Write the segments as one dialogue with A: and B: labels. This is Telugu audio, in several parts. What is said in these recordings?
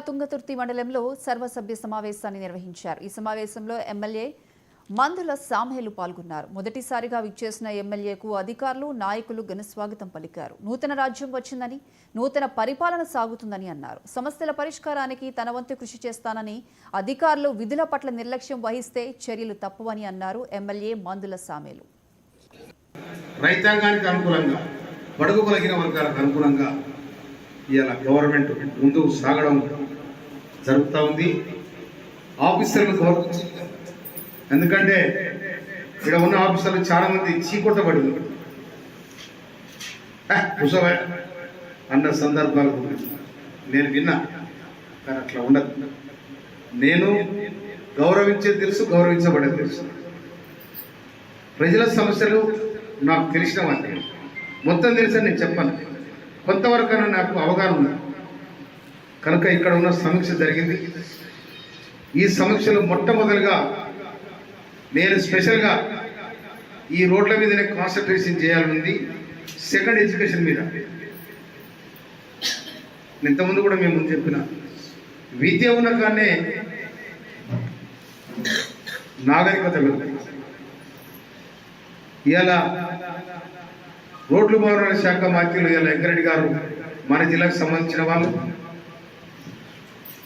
A: తుంగతుర్తి మండలంలో సర్వసభ్య సమావేశాన్ని నిర్వహించారు. ఈ సమావేశంలో ఎమ్మెల్యే మందుల సామేలు పాల్గొన్నారు. మొదటిసారిగా విచ్చేసిన ఎమ్మెల్యేకు అధికారులు, నాయకులు ఘనస్వాగతం పలికారు. నూతన రాజ్యం వచ్చిందని, నూతన పరిపాలన సాగుతుందని అన్నారు. సమస్యల పరిష్కారానికి తన వంతు కృషి చేస్తానని, అధికారులు విధుల పట్ల నిర్లక్ష్యం వహిస్తే చర్యలు తప్పవని అన్నారు ఎమ్మెల్యే మందుల సామేలు.
B: రైతాంగానికి అనుకూలంగా, బడుగు బలహీన వర్గాలకు అనుకూలంగా ఇలా గవర్నమెంట్ ముందుకు సాగడం జరుగుతూ ఉంది. ఆఫీసర్లు గౌరవించి, ఎందుకంటే ఇక్కడ ఉన్న ఆఫీసర్లు చాలా మంది చీకొట్టబడింది అన్న సందర్భాలు నేను విన్నా. కానీ అట్లా ఉండదు. నేను గౌరవించేది తెలుసు, గౌరవించబడేది తెలుసు. ప్రజల సమస్యలు నాకు తెలిసినవన్నీ మొత్తం తెలుసని నేను చెప్పాను. కొంతవరకైనా నాకు అవగాహన ఉంది కనుక ఇక్కడ ఉన్న సమీక్ష జరిగింది. ఈ సమీక్షలో మొట్టమొదటిగా నేను స్పెషల్గా ఈ రోడ్ల మీదనే కాన్సన్ట్రేషన్ చేయాలనుంది. సెకండ్ ఎడ్యుకేషన్ మీద. ఇంతకుముందు కూడా మేము ముందు చెప్పిన విద్య ఉన్న కానీ నాగరికత ఇవాళ రోడ్లు భవనాల శాఖ మంత్రులు ఇలా వెంకరెడ్డి గారు మన జిల్లాకు సంబంధించిన వాళ్ళు,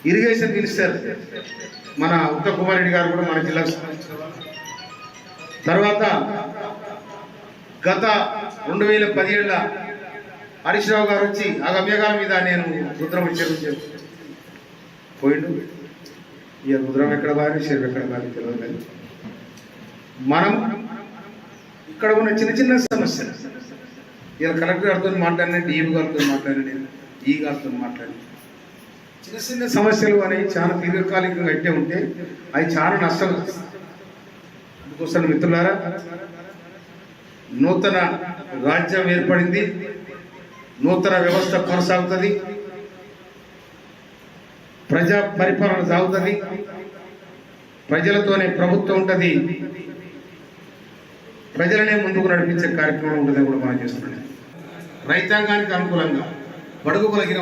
B: ఇరిగేషన్ మినిస్టర్ మన ఉత్తమ్ కుమార్ రెడ్డి గారు కూడా మన జిల్లాకు సంబంధించిన వాళ్ళు. తర్వాత గత 2017 హరీష్ రావు గారు వచ్చి ఆ గమ్యగాల మీద నేను రుద్రం ఇచ్చే పోయిండు. ఇక రుద్రం ఎక్కడ బారి, శరీరం ఎక్కడ బారి తెలియదు. కానీ మనం ఇక్కడ ఉన్న చిన్న చిన్న సమస్యలు ఇలా కలెక్టర్ గారితో మాట్లాడిన, డిఎం గారితో మాట్లాడిన, ఈ గారితో మాట్లాడిన చిన్న చిన్న సమస్యలు అనేవి చాలా దీర్ఘకాలికంగా అట్టే ఉంటే అవి చాలా నష్టం. అందుకోసం మిత్రులారా, నూతన రాజ్యం ఏర్పడింది, నూతన వ్యవస్థ కొనసాగుతుంది, ప్రజా పరిపాలన సాగుతుంది, ప్రజలతోనే ప్రభుత్వం ఉంటుంది, ప్రజలనే ముందుకు నడిపించే కార్యక్రమం ఉంటుందని కూడా మనం చేస్తున్నాం. రైతాంగానికి అనుకూలంగా, బడుగు బలహీన